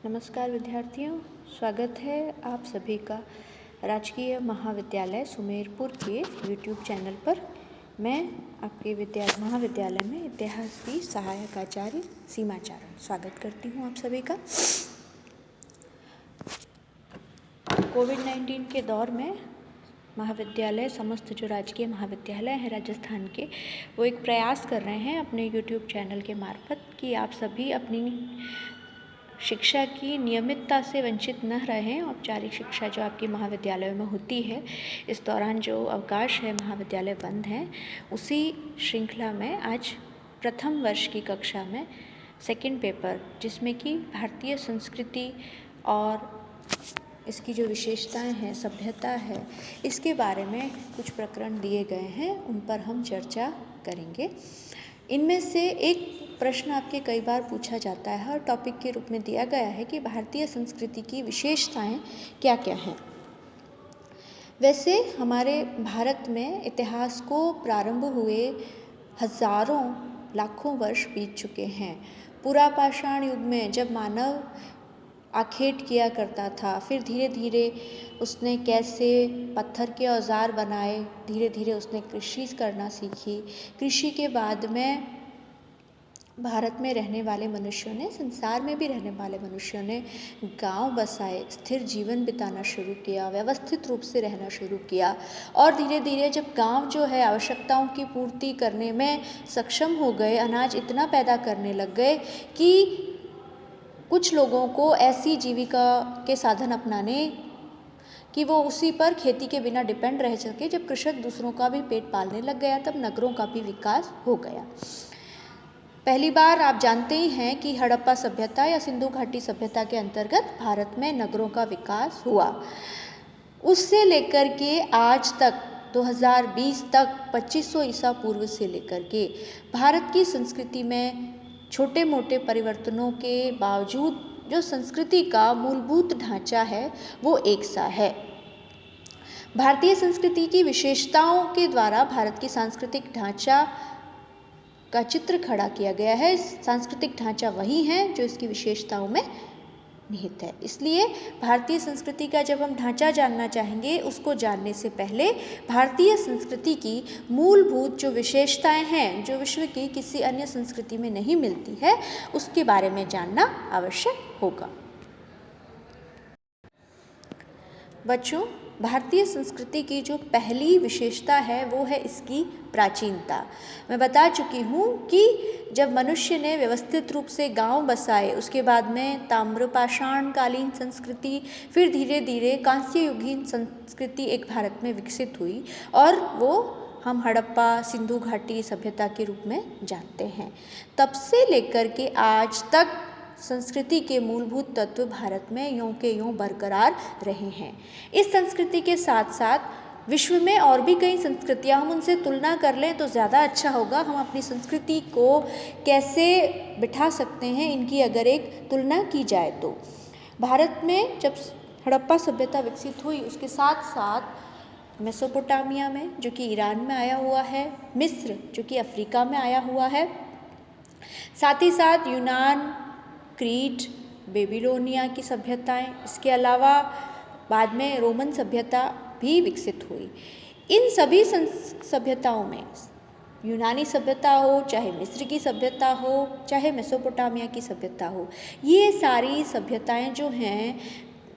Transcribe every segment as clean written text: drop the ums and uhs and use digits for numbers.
नमस्कार विद्यार्थियों, स्वागत है आप सभी का राजकीय महाविद्यालय सुमेरपुर के YouTube चैनल पर। मैं आपके महाविद्यालय में इतिहास की सहायक आचार्य सीमा चारण स्वागत करती हूँ आप सभी का। कोविड-19 के दौर में महाविद्यालय, समस्त जो राजकीय महाविद्यालय हैं राजस्थान के, वो एक प्रयास कर रहे हैं अपने YouTube चैनल के मार्फत कि आप सभी अपनी शिक्षा की नियमितता से वंचित न रहें। औपचारिक शिक्षा जो आपकी महाविद्यालयों में होती है, इस दौरान जो अवकाश है, महाविद्यालय बंद हैं, उसी श्रृंखला में आज प्रथम वर्ष की कक्षा में सेकंड पेपर, जिसमें कि भारतीय संस्कृति और इसकी जो विशेषताएं हैं, सभ्यता है, इसके बारे में कुछ प्रकरण दिए गए हैं, उन पर हम चर्चा करेंगे। इनमें से एक प्रश्न आपके कई बार पूछा जाता है और टॉपिक के रूप में दिया गया है कि भारतीय संस्कृति की विशेषताएं क्या क्या हैं। वैसे हमारे भारत में इतिहास को प्रारंभ हुए हजारों लाखों वर्ष बीत चुके हैं। पुरापाषाण युग में जब मानव आखेट किया करता था, फिर धीरे धीरे उसने कैसे पत्थर के औजार बनाए, धीरे धीरे उसने कृषि करना सीखी। कृषि के बाद में भारत में रहने वाले मनुष्यों ने, संसार में भी रहने वाले मनुष्यों ने गांव बसाए, स्थिर जीवन बिताना शुरू किया, व्यवस्थित रूप से रहना शुरू किया। और धीरे धीरे जब गांव जो है आवश्यकताओं की पूर्ति करने में सक्षम हो गए, अनाज इतना पैदा करने लग गए कि कुछ लोगों को ऐसी जीविका के साधन अपनाने कि वो उसी पर खेती के बिना डिपेंड रह सके। जब कृषक दूसरों का भी पेट पालने लग गया, तब नगरों का भी विकास हो गया। पहली बार आप जानते ही हैं कि हड़प्पा सभ्यता या सिंधु घाटी सभ्यता के अंतर्गत भारत में नगरों का विकास हुआ। उससे लेकर के आज तक 2020 तक 2500 ईसा पूर्व से लेकर के भारत की संस्कृति में छोटे मोटे परिवर्तनों के बावजूद जो संस्कृति का मूलभूत ढांचा है वो एक सा है। भारतीय संस्कृति की विशेषताओं के द्वारा भारत की सांस्कृतिक ढांचा का चित्र खड़ा किया गया है। सांस्कृतिक ढांचा वही है जो इसकी विशेषताओं में निहित है। इसलिए भारतीय संस्कृति का जब हम ढांचा जानना चाहेंगे, उसको जानने से पहले भारतीय संस्कृति की मूलभूत जो विशेषताएं हैं, जो विश्व की किसी अन्य संस्कृति में नहीं मिलती है, उसके बारे में जानना आवश्यक होगा। बच्चों, भारतीय संस्कृति की जो पहली विशेषता है वो है इसकी प्राचीनता। मैं बता चुकी हूँ कि जब मनुष्य ने व्यवस्थित रूप से गांव बसाए, उसके बाद में ताम्रपाषाण कालीन संस्कृति, फिर धीरे धीरे कांस्य युगीन संस्कृति एक भारत में विकसित हुई और वो हम हड़प्पा सिंधु घाटी सभ्यता के रूप में जानते हैं। तब से लेकर के आज तक संस्कृति के मूलभूत तत्व भारत में यों के यों बरकरार रहे हैं। इस संस्कृति के साथ साथ विश्व में और भी कई संस्कृतियां, हम उनसे तुलना कर लें तो ज़्यादा अच्छा होगा। हम अपनी संस्कृति को कैसे बिठा सकते हैं, इनकी अगर एक तुलना की जाए तो भारत में जब हड़प्पा सभ्यता विकसित हुई, उसके साथ साथ मेसोपोटामिया में, जो कि ईरान में आया हुआ है, मिस्र जो कि अफ्रीका में आया हुआ है, साथ ही साथ यूनान, क्रीट, बेबीलोनिया की सभ्यताएं, इसके अलावा बाद में रोमन सभ्यता भी विकसित हुई। इन सभी सभ्यताओं में यूनानी सभ्यता हो, चाहे मिस्र की सभ्यता हो, चाहे मेसोपोटामिया की सभ्यता हो, ये सारी सभ्यताएं जो हैं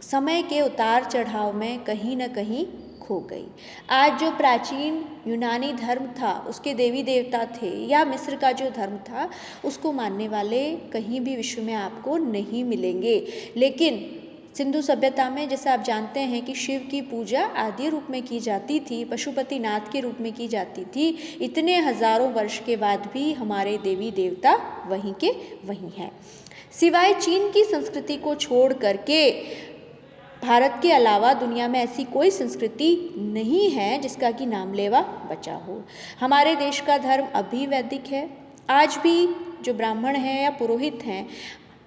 समय के उतार चढ़ाव में कहीं न कहीं खो गई। आज जो प्राचीन यूनानी धर्म था, उसके देवी देवता थे, या मिस्र का जो धर्म था, उसको मानने वाले कहीं भी विश्व में आपको नहीं मिलेंगे। लेकिन सिंधु सभ्यता में, जैसे आप जानते हैं कि शिव की पूजा आदि रूप में की जाती थी, पशुपतिनाथ के रूप में की जाती थी। इतने हजारों वर्ष के बाद भी हमारे देवी देवता वहीं के वहीं हैं। सिवाय चीन की संस्कृति को छोड़ करके भारत के अलावा दुनिया में ऐसी कोई संस्कृति नहीं है जिसका कि नामलेवा बचा हो। हमारे देश का धर्म अभी वैदिक है। आज भी जो ब्राह्मण हैं या पुरोहित हैं,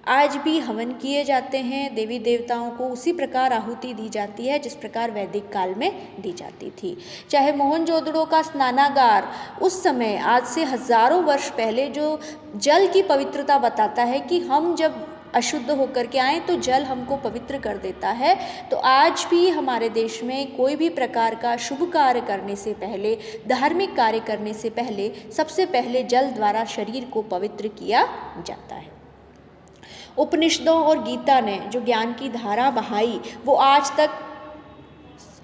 आज भी हवन किए जाते हैं, देवी देवताओं को उसी प्रकार आहुति दी जाती है जिस प्रकार वैदिक काल में दी जाती थी। चाहे मोहनजोदड़ो का स्नानागार उस समय, आज से हजारों वर्ष पहले, जो जल की पवित्रता बताता है कि हम जब अशुद्ध होकर के आए तो जल हमको पवित्र कर देता है। तो आज भी हमारे देश में कोई भी प्रकार का शुभ कार्य करने से पहले, धार्मिक कार्य करने से पहले सबसे पहले जल द्वारा शरीर को पवित्र किया जाता है। उपनिषदों और गीता ने जो ज्ञान की धारा बहाई वो आज तक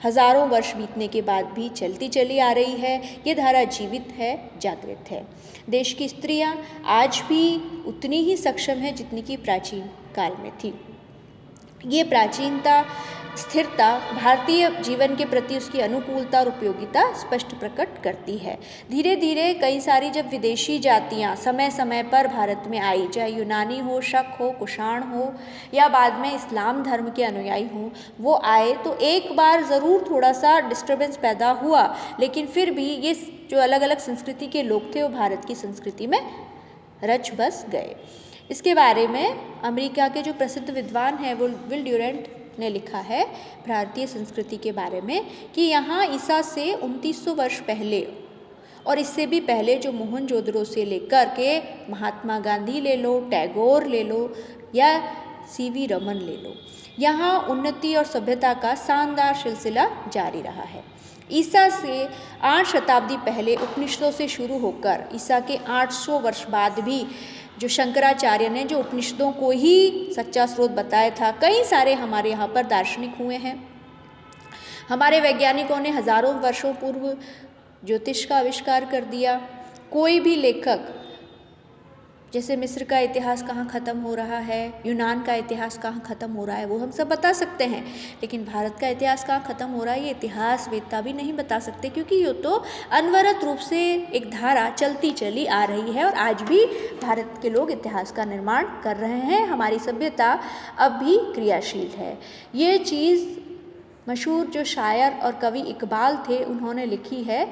हजारों वर्ष बीतने के बाद भी चलती चली आ रही है। ये धारा जीवित है, जागृत है। देश की स्त्रियां आज भी उतनी ही सक्षम है जितनी कि प्राचीन काल में थी। ये प्राचीनता, स्थिरता भारतीय जीवन के प्रति उसकी अनुकूलता और उपयोगिता स्पष्ट प्रकट करती है। धीरे धीरे कई सारी जब विदेशी जातियाँ समय समय पर भारत में आई, चाहे यूनानी हो, शक हो, कुषाण हो या बाद में इस्लाम धर्म के अनुयायी हों, वो आए तो एक बार ज़रूर थोड़ा सा डिस्टर्बेंस पैदा हुआ, लेकिन फिर भी ये जो अलग अलग संस्कृति के लोग थे वो भारत की संस्कृति में रच बस गए। इसके बारे में अमेरिका के जो प्रसिद्ध विद्वान हैं वो विल ड्यूरेंट ने लिखा है भारतीय संस्कृति के बारे में कि यहाँ ईसा से 2900 वर्ष पहले और इससे भी पहले जो मोहनजोदड़ो से लेकर के महात्मा गांधी ले लो, टैगोर ले लो या सीवी रमन ले लो, यहाँ उन्नति और सभ्यता का शानदार सिलसिला जारी रहा है। ईसा से 8 शताब्दी पहले उपनिषदों से शुरू होकर ईसा के 800 वर्ष बाद भी जो शंकराचार्य ने जो उपनिषदों को ही सच्चा स्रोत बताया था, कई सारे हमारे यहाँ पर दार्शनिक हुए हैं। हमारे वैज्ञानिकों ने हजारों वर्षों पूर्व ज्योतिष का आविष्कार कर दिया। कोई भी लेखक, जैसे मिस्र का इतिहास कहाँ ख़त्म हो रहा है, यूनान का इतिहास कहाँ ख़त्म हो रहा है, वो हम सब बता सकते हैं, लेकिन भारत का इतिहास कहाँ ख़त्म हो रहा है ये इतिहास वेत्ता भी नहीं बता सकते, क्योंकि ये तो अनवरत रूप से एक धारा चलती चली आ रही है और आज भी भारत के लोग इतिहास का निर्माण कर रहे हैं। हमारी सभ्यता अब भी क्रियाशील है। ये चीज़ मशहूर जो शायर और कवि इकबाल थे उन्होंने लिखी है,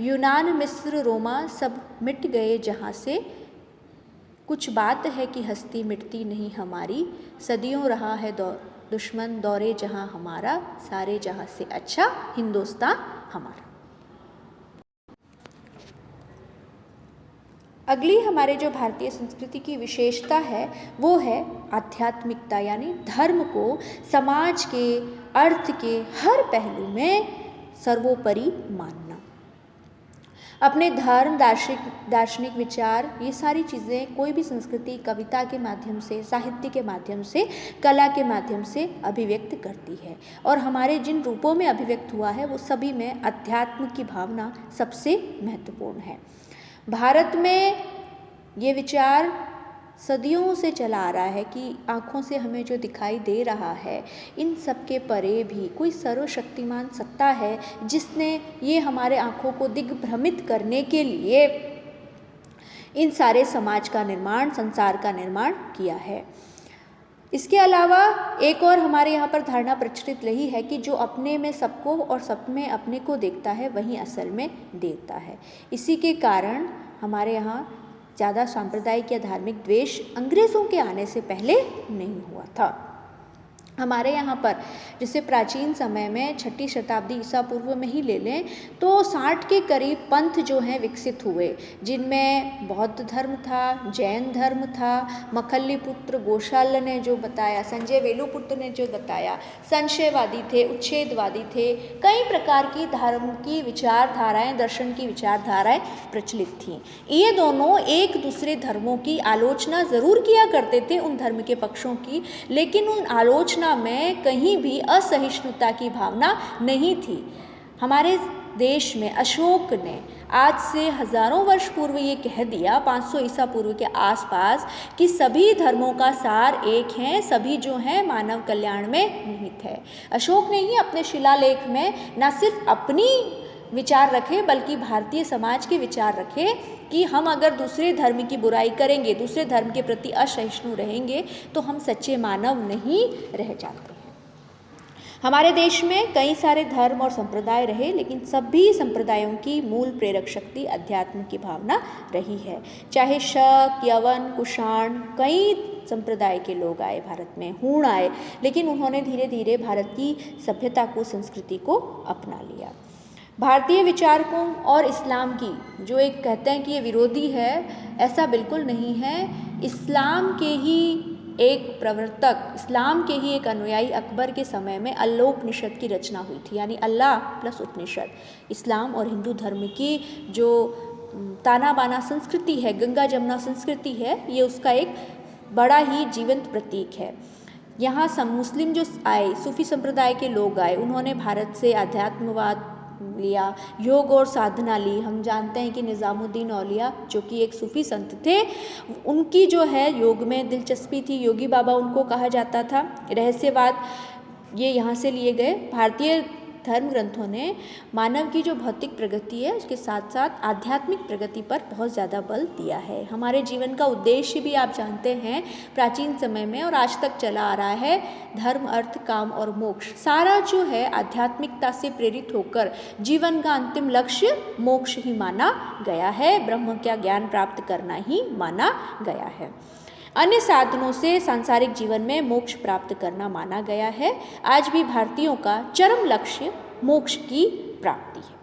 यूनान मिस्र रोमा सब मिट गए जहाँ से, कुछ बात है कि हस्ती मिटती नहीं हमारी, सदियों रहा है दुश्मन दौरे जहां हमारा, सारे जहां से अच्छा हिंदुस्तान हमारा। अगली हमारे जो भारतीय संस्कृति की विशेषता है वो है आध्यात्मिकता, यानी धर्म को समाज के, अर्थ के हर पहलू में सर्वोपरि मानना। अपने धर्म, दार्शनिक विचार, ये सारी चीज़ें कोई भी संस्कृति कविता के माध्यम से, साहित्य के माध्यम से, कला के माध्यम से अभिव्यक्त करती है। और हमारे जिन रूपों में अभिव्यक्त हुआ है वो सभी में अध्यात्म की भावना सबसे महत्वपूर्ण है। भारत में ये विचार सदियों से चला आ रहा है कि आँखों से हमें जो दिखाई दे रहा है, इन सब के परे भी कोई सर्वशक्तिमान सत्ता है जिसने ये हमारे आँखों को दिग्भ्रमित करने के लिए इन सारे समाज का निर्माण, संसार का निर्माण किया है। इसके अलावा एक और हमारे यहाँ पर धारणा प्रचलित रही है कि जो अपने में सबको और सब में अपने को देखता है वही असल में देवता है। इसी के कारण हमारे यहाँ ज़्यादा सांप्रदायिक या धार्मिक द्वेष अंग्रेज़ों के आने से पहले नहीं हुआ था। हमारे यहाँ पर जैसे प्राचीन समय में 6ठी शताब्दी ईसा पूर्व में ही ले लें तो 60 के करीब पंथ जो हैं विकसित हुए, जिनमें बौद्ध धर्म था, जैन धर्म था, मखल्लीपुत्र गोशाल ने जो बताया, संजय वेलुपुत्र ने जो बताया, संशयवादी थे, उच्छेदवादी थे, कई प्रकार की धर्म की विचारधाराएं, दर्शन की विचारधाराएं प्रचलित थीं। ये दोनों एक दूसरे धर्मों की आलोचना ज़रूर किया करते थे, उन धर्म के पक्षों की, लेकिन उन आलोचना में कहीं भी असहिष्णुता की भावना नहीं थी। हमारे देश में अशोक ने आज से हजारों वर्ष पूर्व ये कह दिया, 500 ईसा पूर्व के आसपास, कि सभी धर्मों का सार एक है, सभी जो हैं मानव कल्याण में निहित है। अशोक ने ही अपने शिलालेख में न सिर्फ अपनी विचार रखे बल्कि भारतीय समाज के विचार रखे कि हम अगर दूसरे धर्म की बुराई करेंगे, दूसरे धर्म के प्रति असहिष्णु रहेंगे तो हम सच्चे मानव नहीं रह जाते हैं। हमारे देश में कई सारे धर्म और संप्रदाय रहे, लेकिन सभी संप्रदायों की मूल प्रेरक शक्ति अध्यात्म की भावना रही है। चाहे शक, यवन, कुषाण, कई संप्रदाय के लोग आए भारत में, हूण आए, लेकिन उन्होंने धीरे धीरे भारत की सभ्यता को, संस्कृति को अपना लिया। भारतीय विचारकों और इस्लाम की जो एक कहते हैं कि ये विरोधी है, ऐसा बिल्कुल नहीं है। इस्लाम के ही एक प्रवर्तक, इस्लाम के ही एक अनुयायी अकबर के समय में अल्लोपनिषद की रचना हुई थी, यानी अल्लाह प्लस उपनिषद। इस्लाम और हिंदू धर्म की जो ताना बाना संस्कृति है, गंगा जमुना संस्कृति है, ये उसका एक बड़ा ही जीवंत प्रतीक है। यहाँ मुस्लिम जो आए, सूफी संप्रदाय के लोग आए, उन्होंने भारत से अध्यात्मवाद लिया, योग और साधना ली। हम जानते हैं कि निज़ामुद्दीन औलिया जो कि एक सूफी संत थे, उनकी जो है योग में दिलचस्पी थी, योगी बाबा उनको कहा जाता था। रहस्यवाद ये यहाँ से लिए गए। भारतीय धर्म ग्रंथों ने मानव की जो भौतिक प्रगति है उसके साथ साथ आध्यात्मिक प्रगति पर बहुत ज़्यादा बल दिया है। हमारे जीवन का उद्देश्य भी आप जानते हैं प्राचीन समय में और आज तक चला आ रहा है, धर्म, अर्थ, काम और मोक्ष। सारा जो है आध्यात्मिकता से प्रेरित होकर जीवन का अंतिम लक्ष्य मोक्ष ही माना गया है, ब्रह्म का ज्ञान प्राप्त करना ही माना गया है। अन्य साधनों से सांसारिक जीवन में मोक्ष प्राप्त करना माना गया है। आज भी भारतीयों का चरम लक्ष्य मोक्ष की प्राप्ति है।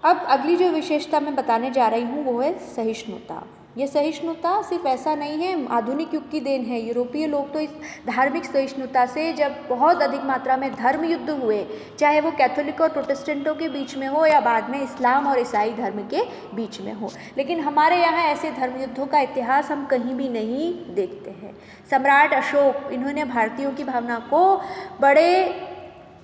अब अगली जो विशेषता मैं बताने जा रही हूँ वो है सहिष्णुता। ये सहिष्णुता सिर्फ ऐसा नहीं है आधुनिक युग की देन है। यूरोपीय लोग तो इस धार्मिक सहिष्णुता से जब बहुत अधिक मात्रा में धर्म युद्ध हुए, चाहे वो कैथोलिक और प्रोटेस्टेंटों के बीच में हो या बाद में इस्लाम और ईसाई धर्म के बीच में हो, लेकिन हमारे यहाँ ऐसे धर्म युद्धों का इतिहास हम कहीं भी नहीं देखते हैं। सम्राट अशोक, इन्होंने भारतीयों की भावना को बड़े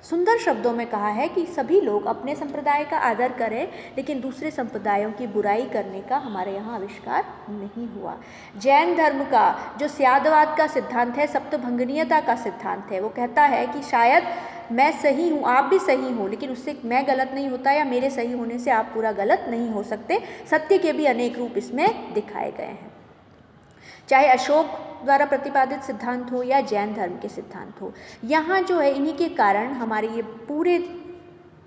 सुंदर शब्दों में कहा है कि सभी लोग अपने संप्रदाय का आदर करें, लेकिन दूसरे संप्रदायों की बुराई करने का हमारे यहाँ आविष्कार नहीं हुआ। जैन धर्म का जो स्यादवाद का सिद्धांत है, सप्तभंगनीयता का सिद्धांत है, वो कहता है कि शायद मैं सही हूँ, आप भी सही हो, लेकिन उससे मैं गलत नहीं होता या मेरे सही होने से आप पूरा गलत नहीं हो सकते। सत्य के भी अनेक रूप इसमें दिखाए गए हैं। चाहे अशोक द्वारा प्रतिपादित सिद्धांत हो या जैन धर्म के सिद्धांत हो, यहाँ जो है इन्हीं के कारण हमारे ये पूरे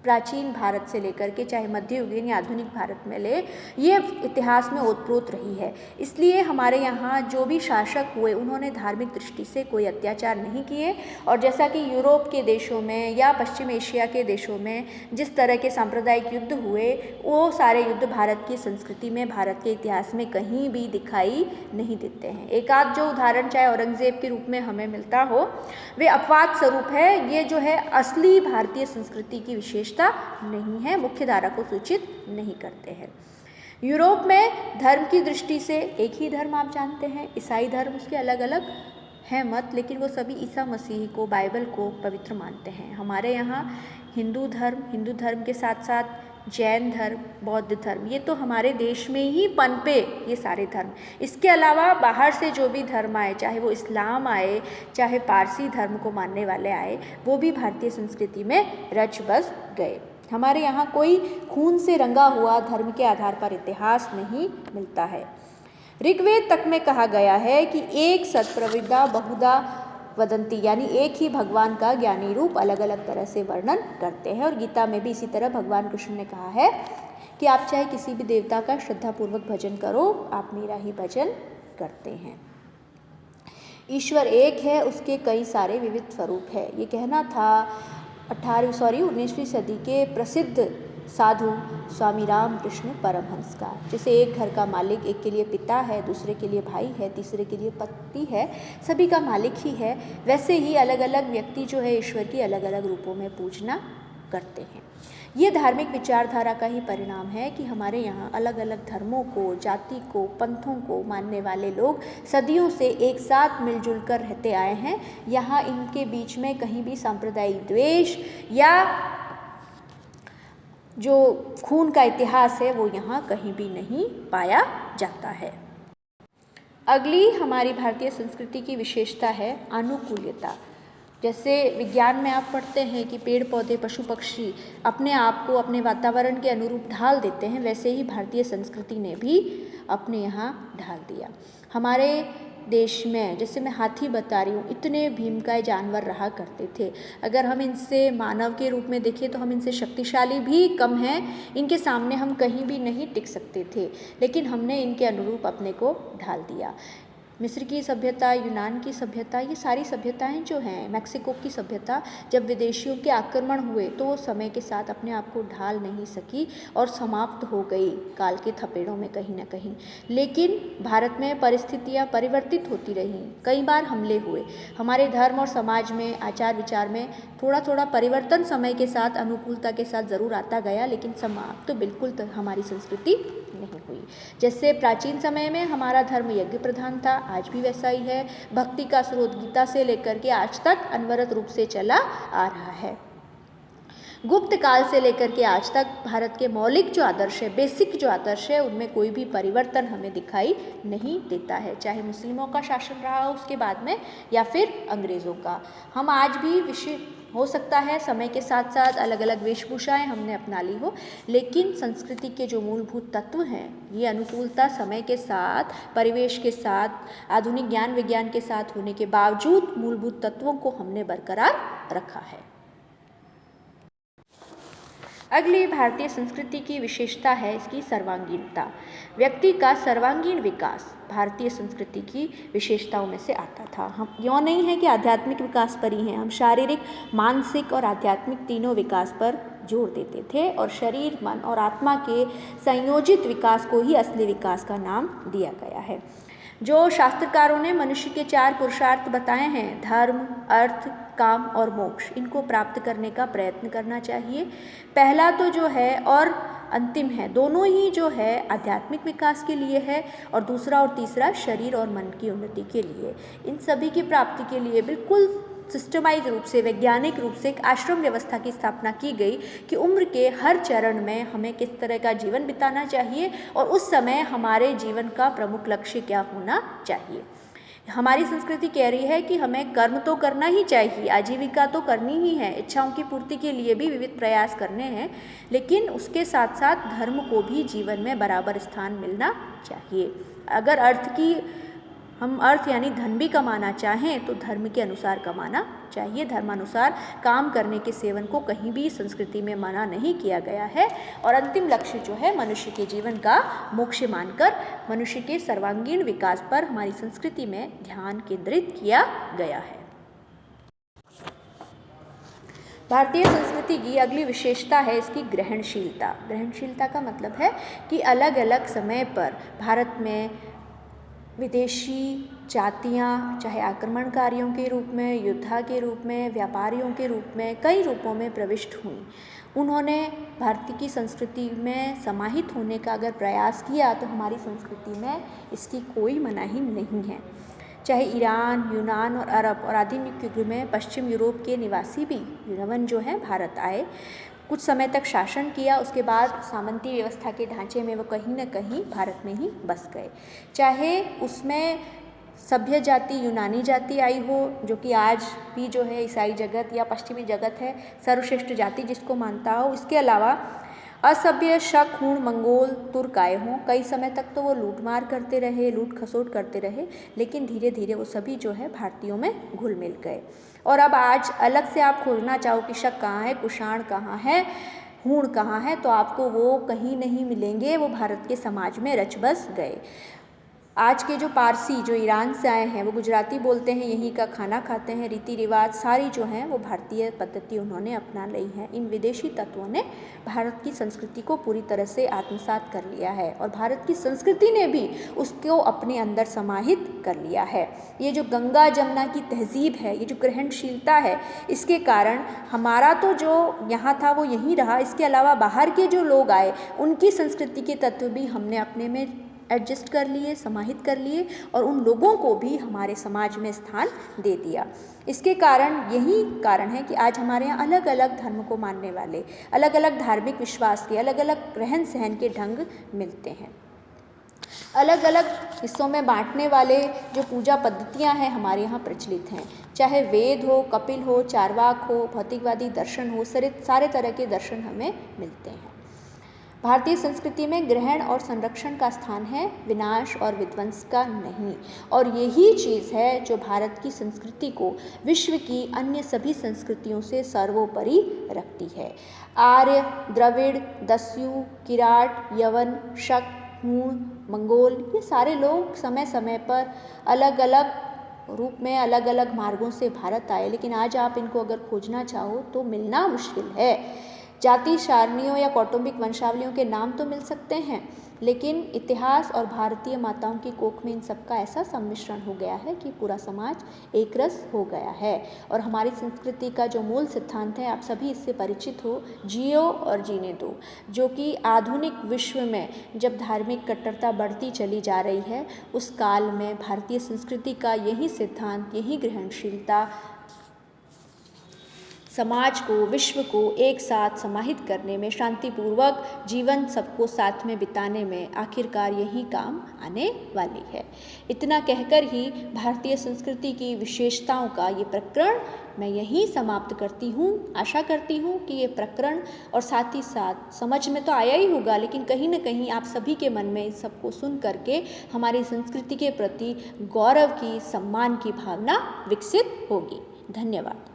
प्राचीन भारत से लेकर के चाहे मध्ययुगीन या आधुनिक भारत में ले, ये इतिहास में ओतप्रोत रही है। इसलिए हमारे यहाँ जो भी शासक हुए उन्होंने धार्मिक दृष्टि से कोई अत्याचार नहीं किए। और जैसा कि यूरोप के देशों में या पश्चिम एशिया के देशों में जिस तरह के सांप्रदायिक युद्ध हुए, वो सारे युद्ध भारत की संस्कृति में, भारत के इतिहास में कहीं भी दिखाई नहीं देते हैं। एक आध जो उदाहरण चाहे औरंगजेब के रूप में हमें मिलता हो, वे अपवाद स्वरूप है। ये जो है असली भारतीय संस्कृति की विशेषता नहीं है, मुख्य धारा को सूचित नहीं करते हैं। यूरोप में धर्म की दृष्टि से एक ही धर्म आप जानते हैं, ईसाई धर्म, उसके अलग अलग हैं मत, लेकिन वो सभी ईसा मसीह को, बाइबल को पवित्र मानते हैं। हमारे यहाँ हिंदू धर्म के साथ साथ जैन धर्म, बौद्ध धर्म, ये तो हमारे देश में ही पनपे ये सारे धर्म। इसके अलावा बाहर से जो भी धर्म आए, चाहे वो इस्लाम आए, चाहे पारसी धर्म को मानने वाले आए, वो भी भारतीय संस्कृति में रच बस गए। हमारे यहाँ कोई खून से रंगा हुआ धर्म के आधार पर इतिहास नहीं मिलता है। ऋग्वेद तक में कहा गया है कि एक सत्प्रविद्या बहुधा वदंती, यानी एक ही भगवान का ज्ञानी रूप अलग अलग तरह से वर्णन करते हैं। और गीता में भी इसी तरह भगवान कृष्ण ने कहा है कि आप चाहे किसी भी देवता का श्रद्धापूर्वक भजन करो, आप मेरा ही भजन करते हैं। ईश्वर एक है, उसके कई सारे विविध स्वरूप है। ये कहना था 19वीं सदी के प्रसिद्ध साधु स्वामी रामकृष्ण परमहंस का। जैसे एक घर का मालिक एक के लिए पिता है, दूसरे के लिए भाई है, तीसरे के लिए पति है, सभी का मालिक ही है, वैसे ही अलग अलग व्यक्ति जो है ईश्वर की अलग अलग रूपों में पूजना करते हैं। ये धार्मिक विचारधारा का ही परिणाम है कि हमारे यहाँ अलग अलग धर्मों को, जाति को, पंथों को मानने वाले लोग सदियों से एक साथ मिलजुल कर रहते आए हैं। यहाँ इनके बीच में कहीं भी सांप्रदायिक द्वेष या जो खून का इतिहास है वो यहाँ कहीं भी नहीं पाया जाता है। अगली हमारी भारतीय संस्कृति की विशेषता है अनुकूल्यता। जैसे विज्ञान में आप पढ़ते हैं कि पेड़ पौधे, पशु पक्षी अपने आप को अपने वातावरण के अनुरूप ढाल देते हैं, वैसे ही भारतीय संस्कृति ने भी अपने यहाँ ढाल दिया। हमारे देश में, जैसे मैं हाथी बता रही हूँ, इतने भीमकाय जानवर रहा करते थे। अगर हम इनसे मानव के रूप में देखें तो हम इनसे शक्तिशाली भी कम हैं, इनके सामने हम कहीं भी नहीं टिक सकते थे, लेकिन हमने इनके अनुरूप अपने को ढाल दिया। मिस्र की सभ्यता, यूनान की सभ्यता, ये सारी सभ्यताएं जो हैं, मैक्सिको की सभ्यता जब विदेशियों के आक्रमण हुए तो वो समय के साथ अपने आप को ढाल नहीं सकी और समाप्त हो गई काल के थपेड़ों में कहीं ना कहीं। लेकिन भारत में परिस्थितियां परिवर्तित होती रहीं, कई बार हमले हुए, हमारे धर्म और समाज में, आचार विचार में थोड़ा थोड़ा परिवर्तन समय के साथ, अनुकूलता के साथ ज़रूर आता गया, लेकिन समाप्त तो बिल्कुल हमारी संस्कृति नहीं हुई। जैसे प्राचीन समय में हमारा धर्म यज्ञ प्रधान था, आज भी वैसा ही है। भक्ति का स्रोत गीता से लेकर के आज तक अनवरत रूप से चला आ रहा है। गुप्त काल से लेकर के आज तक भारत के मौलिक जो आदर्श है, बेसिक जो आदर्श है, उनमें कोई भी परिवर्तन हमें दिखाई नहीं देता है, चाहे मुस्लिमों का शासन रहा हो उसके बाद में या फिर अंग्रेज़ों का। हम आज भी हो सकता है समय के साथ साथ अलग अलग वेशभूषाएं हमने अपना ली हो, लेकिन संस्कृति के जो मूलभूत तत्व हैं, ये अनुकूलता समय के साथ, परिवेश के साथ, आधुनिक ज्ञान विज्ञान के साथ होने के बावजूद मूलभूत तत्वों को हमने बरकरार रखा है। अगली भारतीय संस्कृति की विशेषता है इसकी सर्वांगीणता। व्यक्ति का सर्वांगीण विकास भारतीय संस्कृति की विशेषताओं में से आता था। हम यूँ नहीं है कि आध्यात्मिक विकास पर ही हैं, हम शारीरिक, मानसिक और आध्यात्मिक तीनों विकास पर जोर देते थे और शरीर, मन और आत्मा के संयोजित विकास को ही असली विकास का नाम दिया गया है। जो शास्त्रकारों ने मनुष्य के 4 पुरुषार्थ बताए हैं, धर्म, अर्थ, काम और मोक्ष, इनको प्राप्त करने का प्रयत्न करना चाहिए। पहला तो जो है और अंतिम है, दोनों ही जो है आध्यात्मिक विकास के लिए है और दूसरा और तीसरा शरीर और मन की उन्नति के लिए। इन सभी की प्राप्ति के लिए बिल्कुल सिस्टमाइज रूप से, वैज्ञानिक रूप से एक आश्रम व्यवस्था की स्थापना की गई कि उम्र के हर चरण में हमें किस तरह का जीवन बिताना चाहिए और उस समय हमारे जीवन का प्रमुख लक्ष्य क्या होना चाहिए। हमारी संस्कृति कह रही है कि हमें कर्म तो करना ही चाहिए, आजीविका तो करनी ही है, इच्छाओं की पूर्ति के लिए भी विविध प्रयास करने हैं, लेकिन उसके साथ साथ धर्म को भी जीवन में बराबर स्थान मिलना चाहिए। अगर हम अर्थ यानी धन भी कमाना चाहें तो धर्म के अनुसार कमाना चाहिए। धर्मानुसार काम करने के सेवन को कहीं भी संस्कृति में मना नहीं किया गया है और अंतिम लक्ष्य जो है मनुष्य के जीवन का मोक्ष मानकर मनुष्य के सर्वांगीण विकास पर हमारी संस्कृति में ध्यान केंद्रित किया गया है। भारतीय संस्कृति की अगली विशेषता है इसकी ग्रहणशीलता। ग्रहणशीलता का मतलब है कि अलग अलग समय पर भारत में विदेशी जातियाँ, चाहे आक्रमणकारियों के रूप में, योद्धा के रूप में, व्यापारियों के रूप में, कई रूपों में प्रविष्ट हुई। उन्होंने भारत की संस्कृति में समाहित होने का अगर प्रयास किया तो हमारी संस्कृति में इसकी कोई मनाही नहीं है। चाहे ईरान, यूनान और अरब और आधुनिक युग में पश्चिम यूरोप के निवासी भी यवन जो हैं भारत आए, कुछ समय तक शासन किया, उसके बाद सामंती व्यवस्था के ढांचे में वो कहीं न कहीं भारत में ही बस गए। चाहे उसमें सभ्य जाति, यूनानी जाति आई हो, जो कि आज भी जो है ईसाई जगत या पश्चिमी जगत है सर्वश्रेष्ठ जाति जिसको मानता हो, इसके अलावा असभ्य शक, हूण, मंगोल, तुर्क आए हों, कई समय तक तो वो लूटमार करते रहे, लूट खसोट करते रहे, लेकिन धीरे धीरे वो सभी जो है भारतीयों में घुल मिल गए। और अब आज अलग से आप खोजना चाहो कि शक कहाँ है, कुषाण कहाँ है, हूण कहाँ है, तो आपको वो कहीं नहीं मिलेंगे, वो भारत के समाज में रच बस गए। आज के जो पारसी जो ईरान से आए हैं वो गुजराती बोलते हैं, यहीं का खाना खाते हैं, रीति रिवाज सारी जो हैं वो भारतीय पद्धति उन्होंने अपना ली है। इन विदेशी तत्वों ने भारत की संस्कृति को पूरी तरह से आत्मसात कर लिया है और भारत की संस्कृति ने भी उसको अपने अंदर समाहित कर लिया है। ये जो गंगा जमुना की तहजीब है, ये जो ग्रहणशीलता है, इसके कारण हमारा तो जो यहाँ था वो यहीं रहा, इसके अलावा बाहर के जो लोग आए उनकी संस्कृति के तत्व भी हमने अपने में एडजस्ट कर लिए, समाहित कर लिए और उन लोगों को भी हमारे समाज में स्थान दे दिया। इसके कारण यही कारण है कि आज हमारे यहाँ अलग अलग धर्म को मानने वाले, अलग अलग धार्मिक विश्वास के, अलग अलग रहन सहन के ढंग मिलते हैं। अलग अलग हिस्सों में बांटने वाले जो पूजा पद्धतियाँ हैं हमारे यहाँ प्रचलित हैं, चाहे वेद हो, कपिल हो, चारवाक हो, भौतिकवादी दर्शन हो, सारे तरह के दर्शन हमें मिलते हैं। भारतीय संस्कृति में ग्रहण और संरक्षण का स्थान है, विनाश और विध्वंस का नहीं, और यही चीज़ है जो भारत की संस्कृति को विश्व की अन्य सभी संस्कृतियों से सर्वोपरि रखती है। आर्य, द्रविड़, दस्यु, किराट, यवन, शक, हूण, मंगोल, ये सारे लोग समय समय पर अलग अलग रूप में अलग अलग मार्गों से भारत आए, लेकिन आज आप इनको अगर खोजना चाहो तो मिलना मुश्किल है। जाति सारणियों या कौटुंबिक वंशावलियों के नाम तो मिल सकते हैं, लेकिन इतिहास और भारतीय माताओं की कोख में इन सबका ऐसा सम्मिश्रण हो गया है कि पूरा समाज एक रस हो गया है। और हमारी संस्कृति का जो मूल सिद्धांत है, आप सभी इससे परिचित हो, जियो और जीने दो, जो कि आधुनिक विश्व में जब धार्मिक कट्टरता बढ़ती चली जा रही है, उस काल में भारतीय संस्कृति का यही सिद्धांत, यही ग्रहणशीलता समाज को, विश्व को एक साथ समाहित करने में, शांतिपूर्वक जीवन सबको साथ में बिताने में आखिरकार यही काम आने वाली है। इतना कहकर ही भारतीय संस्कृति की विशेषताओं का ये प्रकरण मैं यहीं समाप्त करती हूँ। आशा करती हूँ कि ये प्रकरण और साथ ही साथ समझ में तो आया ही होगा, लेकिन कहीं न कहीं आप सभी के मन में इस सबको सुन करके हमारी संस्कृति के प्रति गौरव की, सम्मान की भावना विकसित होगी। धन्यवाद।